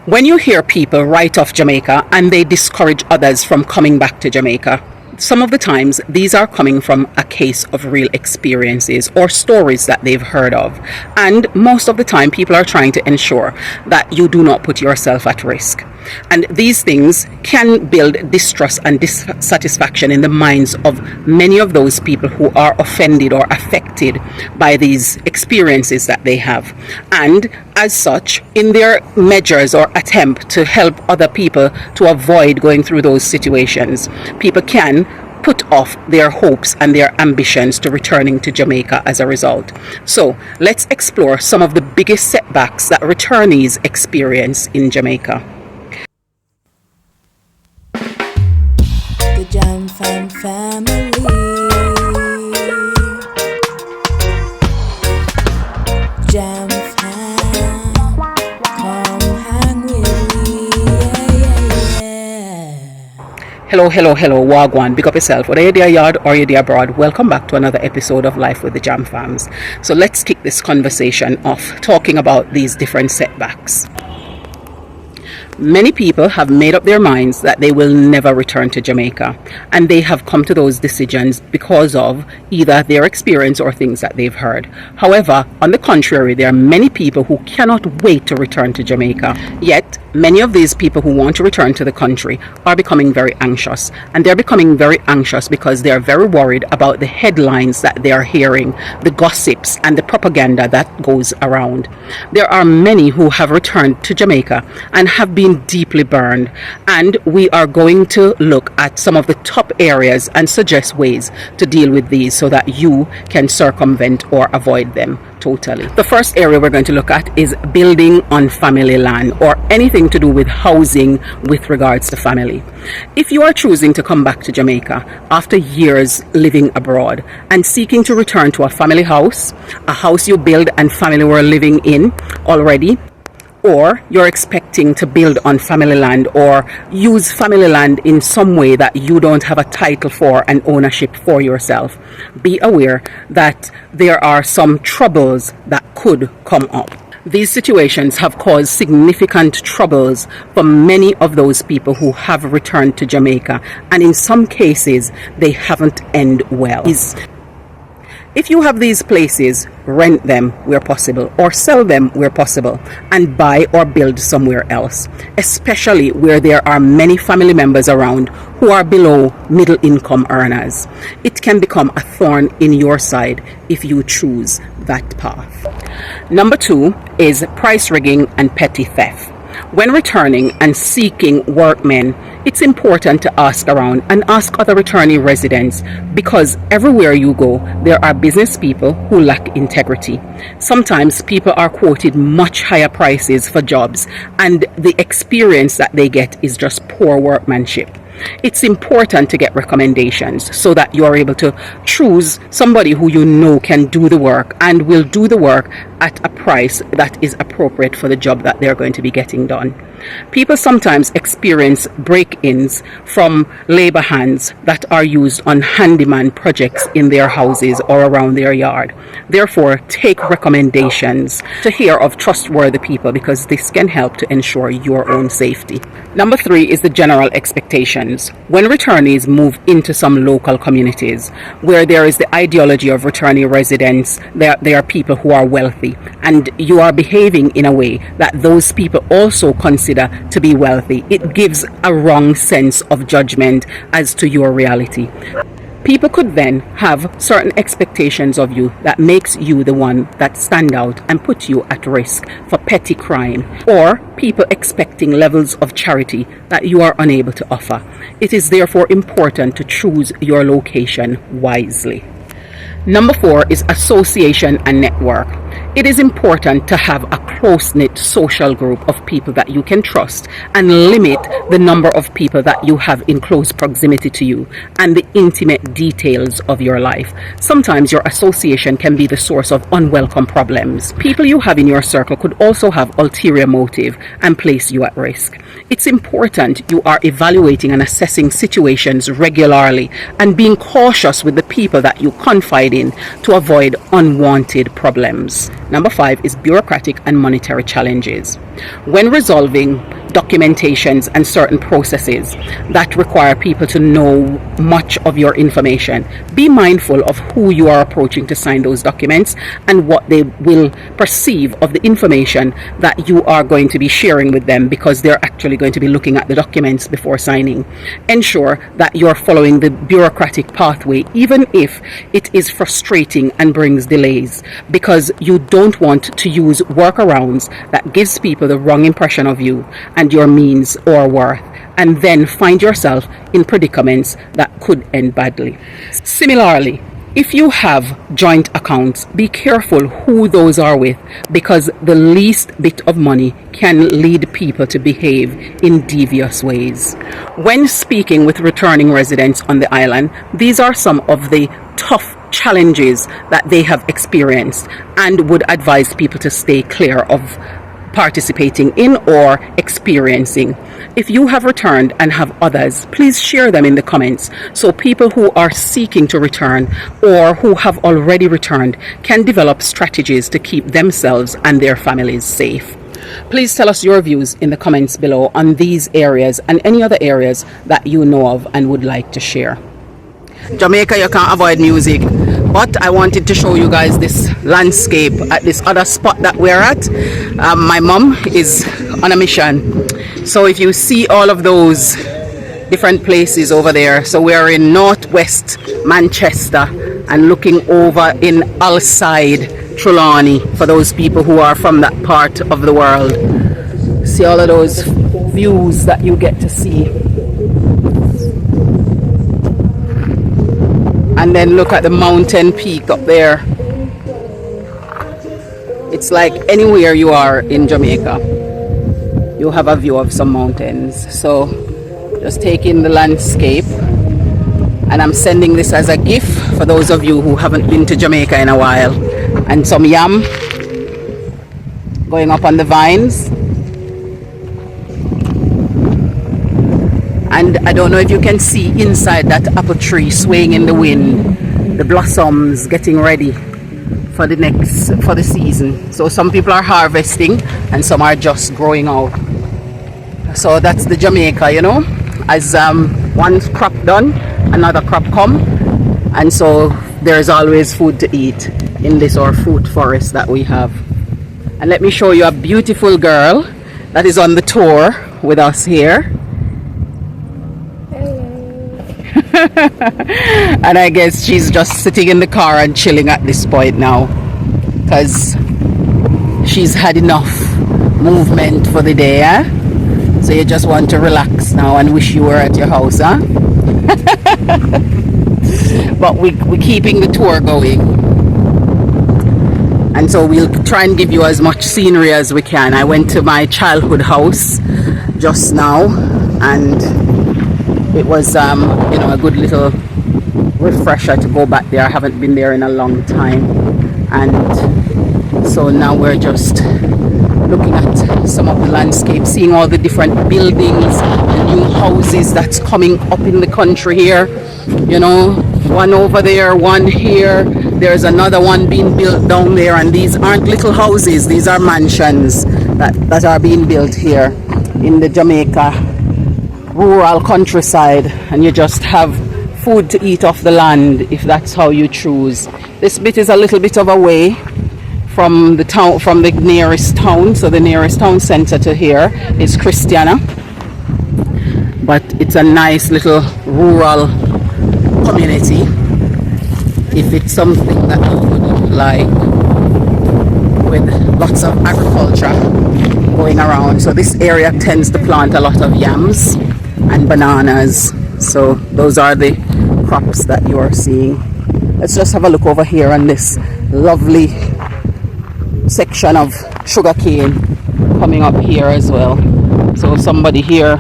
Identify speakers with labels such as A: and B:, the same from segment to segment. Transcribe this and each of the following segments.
A: When you hear people write off Jamaica and they discourage others from coming back to Jamaica, some of the times these are coming from a case of real experiences or stories that they've heard of. And most of the time people are trying to ensure that you do not put yourself at risk. And these things can build distrust and dissatisfaction in the minds of many of those people who are offended or affected by these experiences that they have. And as such, in their measures or attempt to help other people to avoid going through those situations, people can put off their hopes and their ambitions to returning to Jamaica as a result. So let's explore some of the biggest setbacks that returnees experience in Jamaica.
B: The Jam Fam family. Jam Fam, come hang with me. Yeah.
A: Hello, Wagwan. Big up yourself. Whether you're there yard or you're there abroad, welcome back to another episode of Life with the Jam Fams. So let's kick this conversation off talking about these different setbacks. Many people have made up their minds that they will never return to Jamaica, and they have come to those decisions because of either their experience or things that they've heard. However, on the contrary, there are many people who cannot wait to return to Jamaica. Yet, many of these people who want to return to the country are becoming very anxious, and they're becoming very anxious because they're very worried about the headlines that they are hearing, the gossips and the propaganda that goes around. There are many who have returned to Jamaica and have been deeply burned, and we are going to look at some of the top areas and suggest ways to deal with these so that you can circumvent or avoid them totally. The first area we're going to look at is building on family land, or anything to do with housing with regards to family. If you are choosing to come back to Jamaica after years living abroad and seeking to return to a family house, a house you build and family were living in already, or you're expecting to build on family land or use family land in some way that you don't have a title for and ownership for yourself, be aware that there are some troubles that could come up. These situations have caused significant troubles for many of those people who have returned to Jamaica, and in some cases they haven't ended well. If you have these places, rent them where possible or sell them where possible and buy or build somewhere else, especially where there are many family members around who are below middle income earners. It can become a thorn in your side if you choose that path. Number 2 is price rigging and petty theft. When returning and seeking workmen, it's important to ask around and ask other returnee residents, because everywhere you go, there are business people who lack integrity. Sometimes people are quoted much higher prices for jobs, and the experience that they get is just poor workmanship. It's important to get recommendations so that you are able to choose somebody who you know can do the work and will do the work at a price that is appropriate for the job that they're going to be getting done. People sometimes experience break-ins from labor hands that are used on handyman projects in their houses or around their yard. Therefore, take recommendations to hear of trustworthy people, because this can help to ensure your own safety. Number 3 is the general expectations. When returnees move into some local communities where there is the ideology of returnee residents, there are people who are wealthy, and you are behaving in a way that those people also consider to be wealthy, it gives a wrong sense of judgment as to your reality. People could then have certain expectations of you that makes you the one that stand out and put you at risk for petty crime, or people expecting levels of charity that you are unable to offer. It is therefore important to choose your location wisely. Number 4 is association and network. It is important to have a close-knit social group of people that you can trust, and limit the number of people that you have in close proximity to you and the intimate details of your life. Sometimes your association can be the source of unwelcome problems. People you have in your circle could also have ulterior motive and place you at risk. It's important you are evaluating and assessing situations regularly and being cautious with the people that you confide in to avoid unwanted problems. Number 5 is bureaucratic and monetary challenges. When resolving documentations and certain processes that require people to know much of your information. Be mindful of who you are approaching to sign those documents and what they will perceive of the information that you are going to be sharing with them, because they're actually going to be looking at the documents before signing. Ensure that you're following the bureaucratic pathway, even if it is frustrating and brings delays, because you don't want to use workarounds that gives people the wrong impression of you and your means or worth, and then find yourself in predicaments that could end badly. Similarly, if you have joint accounts, be careful who those are with, because the least bit of money can lead people to behave in devious ways. When speaking with returning residents on the island, these are some of the tough challenges that they have experienced, and would advise people to stay clear of participating in or experiencing. If you have returned and have others, please share them in the comments so people who are seeking to return or who have already returned can develop strategies to keep themselves and their families safe. Please tell us your views in the comments below on these areas and any other areas that you know of and would like to share. Jamaica, you can't avoid music, but I wanted to show you guys this landscape at this other spot that we're at. My mom is on a mission, so if you see all of those different places over there, so we're in northwest Manchester and looking over in Alside, Trelawney, for those people who are from that part of the world. See all of those views that you get to see. And then look at the mountain peak up there. It's like anywhere you are in Jamaica, you have a view of some mountains. So just take in the landscape. And I'm sending this as a gift for those of you who haven't been to Jamaica in a while. And some yam going up on the vines. And I don't know if you can see inside that apple tree swaying in the wind, the blossoms getting ready for the season. So some people are harvesting and some are just growing out. So that's the Jamaica, you know, as one crop done, another crop come, and so there's always food to eat in this our fruit forest that we have. And let me show you a beautiful girl that is on the tour with us here. And I guess she's just sitting in the car and chilling at this point now, because she's had enough movement for the day, eh? So you just want to relax now and wish you were at your house, huh? But we're keeping the tour going, and so we'll try and give you as much scenery as we can. I went to my childhood house just now, and it was you know, a good little refresher to go back there. I haven't been there in a long time, and so now we're just looking at some of the landscape, seeing all the different buildings, the new houses that's coming up in the country here. You know, one over there, one here, there's another one being built down there, and these aren't little houses, these are mansions that are being built here in the Jamaica rural countryside, and you just have food to eat off the land if that's how you choose. This bit is a little bit of a way from the town, from the nearest town, so the nearest town center to here is Christiana, but it's a nice little rural community if it's something that you would like, with lots of agriculture going around. So this area tends to plant a lot of yams and bananas, so those are the crops that you are seeing. Let's just have a look over here on this lovely section of sugarcane coming up here as well. So somebody here,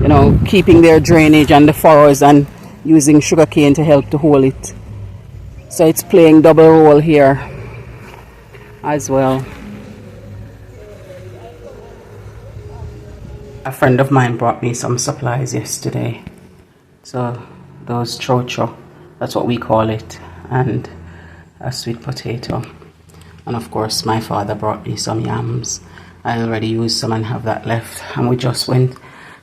A: you know, keeping their drainage and the furrows and using sugarcane to help to hold it. So it's playing double role here as well. A friend of mine brought me some supplies yesterday. So those tshowyou, that's what we call it, and a sweet potato. And of course my father brought me some yams I already used some and have that left. And we just went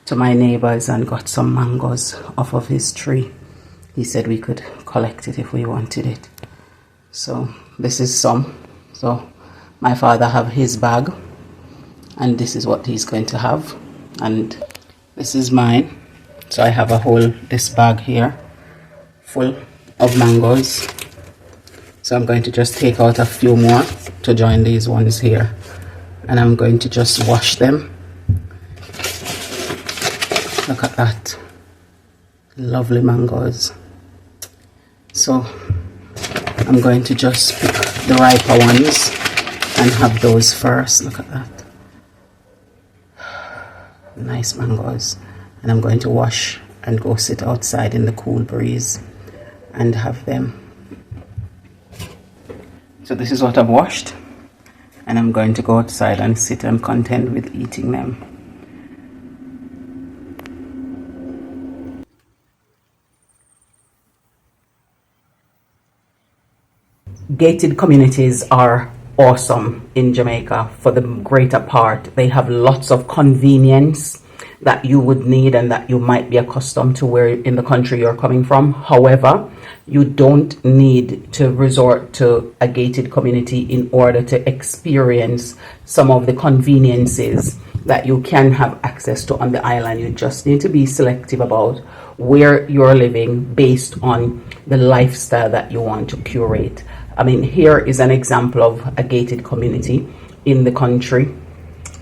A: to my neighbor's and got some mangoes off of his tree. He said we could collect it if we wanted it. So this is some. So my father have his bag, and this is what he's going to have, and this is mine. So I have this bag here full of mangoes. So I'm going to just take out a few more to join these ones here, and I'm going to just wash them. Look at that, lovely mangoes. So I'm going to just pick the riper ones and have those first. Look at that, nice mangoes. And I'm going to wash and go sit outside in the cool breeze and have them. So this is what I've washed, and I'm going to go outside and sit and content with eating them. Gated communities are awesome in Jamaica for the greater part. They have lots of convenience that you would need and that you might be accustomed to where in the country you're coming from. However, you don't need to resort to a gated community in order to experience some of the conveniences that you can have access to on the island. You just need to be selective about where you're living based on the lifestyle that you want to curate. I mean, here is an example of a gated community in the country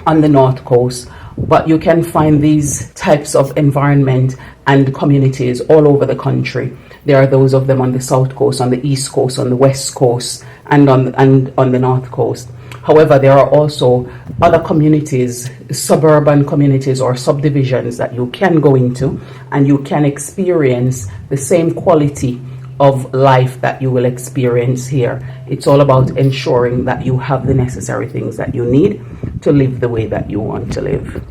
A: on the north coast, but you can find these types of environment and communities all over the country. There are those of them on the south coast, on the east coast, on the west coast, and on the north coast. However, there are also other communities, suburban communities or subdivisions that you can go into, and you can experience the same quality of life that you will experience here. It's all about ensuring that you have the necessary things that you need to live the way that you want to live.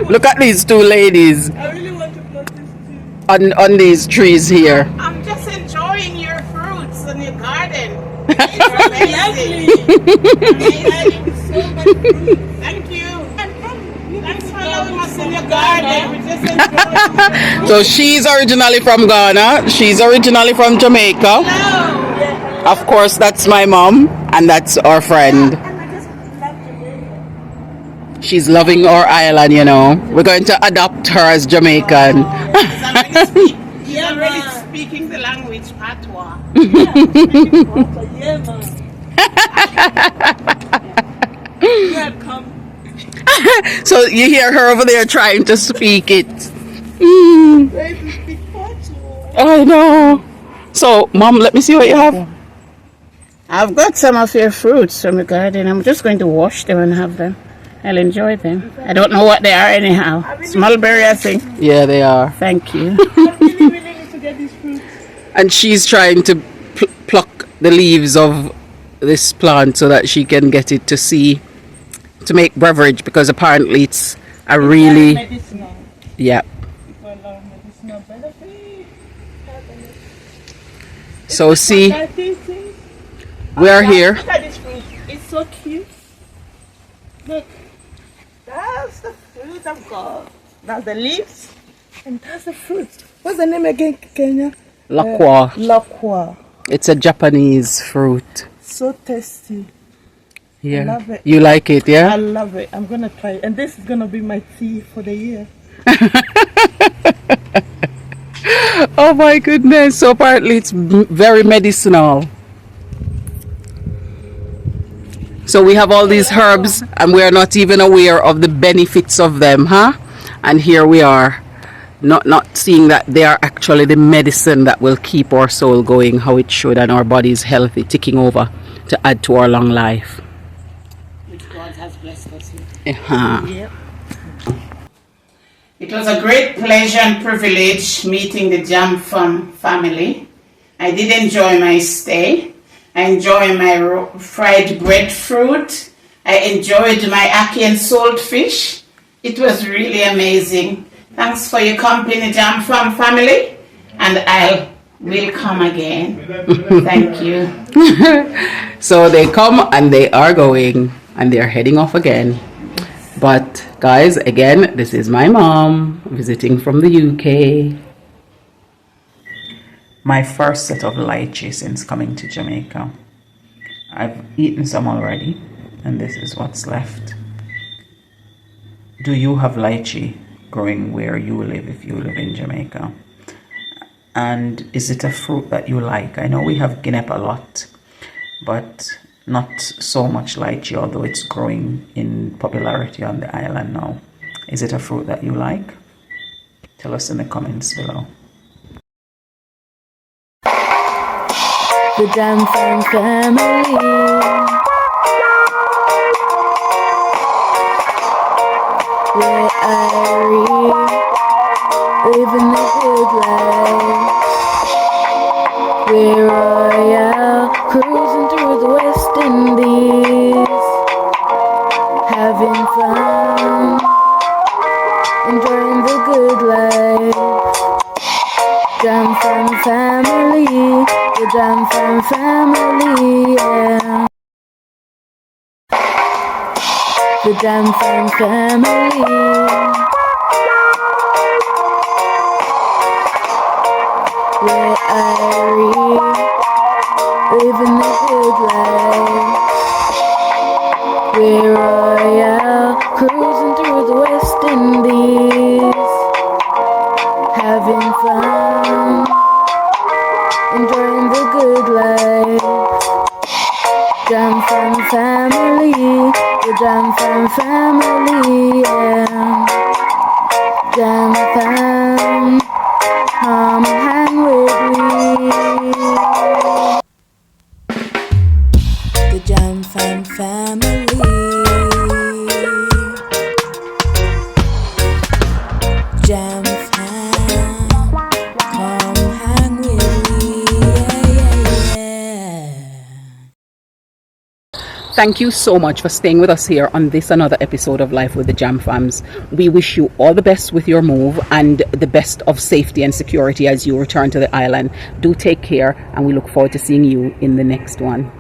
A: Look at these two ladies
C: I really want to pluck this too.
A: on these trees here.
C: I'm just enjoying your fruits in your garden. It's amazing. So much fruit. Thank you. Thanks for allowing us in your garden. We're just enjoying
A: So she's originally from Ghana. She's originally from Jamaica.
C: Hello.
A: Of course, that's my mom, and that's our friend.
C: And I just love Jamaica.
A: She's loving our island, you know. We're going to adopt her as Jamaican.
C: He's already speaking the language patois.
D: Yeah, man. Yeah, come.
A: So you hear her over there trying to speak it.
D: Try to speak patois.
A: I know. So, Mom, let me see what you have.
C: I've got some of your fruits from the garden. I'm just going to wash them and have them. I'll enjoy them. I don't know what they are anyhow. Mulberry, I think.
A: Yeah, they are.
C: Thank you.
D: I really need to get these fruits.
A: And she's trying to pluck the leaves of this plant so that she can get it to make beverage, because apparently it's a really,
D: Medicinal.
A: yeah.
D: For medicinal benefit.
A: So see,
D: I think things.
A: we are here.
D: Look at this fruit. It's so cute. Look. That's the fruit I've got. That's the leaves. And that's the fruit. What's the name again, Kenya?
A: Lakwa.
D: Lakwa.
A: It's a Japanese fruit.
D: So tasty.
A: Yeah.
D: I love it.
A: You like it,
D: I
A: yeah?
D: love it. I'm gonna try it. And this is gonna be my tea for the year.
A: Oh my goodness. So apparently it's very medicinal. So we have all these herbs and we are not even aware of the benefits of them, huh? And here we are, not seeing that they are actually the medicine that will keep our soul going how it should, and our bodies healthy, ticking over to add to our long life.
C: Which God has blessed us with.
A: Uh-huh.
D: Yep.
C: It was a great pleasure and privilege meeting the Jam family. I did enjoy my stay. I enjoyed my fried breadfruit. I enjoyed my ackee and salt fish. It was really amazing. Thanks for your company, Jam Fam family. And I will come again. Thank you.
A: So they come and they are going and they're heading off again. But guys, again, this is my mom visiting from the UK. My first set of lychee since coming to Jamaica. I've eaten some already and this is what's left. Do you have lychee growing where you live if you live in Jamaica? And is it a fruit that you like? I know we have guinea a lot, but not so much lychee, although it's growing in popularity on the island now. Is it a fruit that you like? Tell us in the comments below.
B: The Jam Fam family. Where living the good life. We're royal, cruising through the West Indies, having fun, enjoying the good life. Jam Fam family, the Jam Fam family, yeah. The Jam Fam family. Where living the good life. We're royal, cruising through the West Indies, having fun, enjoying the good life. Jam Fam family, the Jam Fam family, yeah. Jam Fam, come hang with me. The Jam Fam family. Jam Fam, come hang with me. Yeah, yeah, yeah.
A: Thank you so much for staying with us here on this another episode of Life with the Jam Fams. We wish you all the best with your move and the best of safety and security as you return to the island. Do take care and we look forward to seeing you in the next one.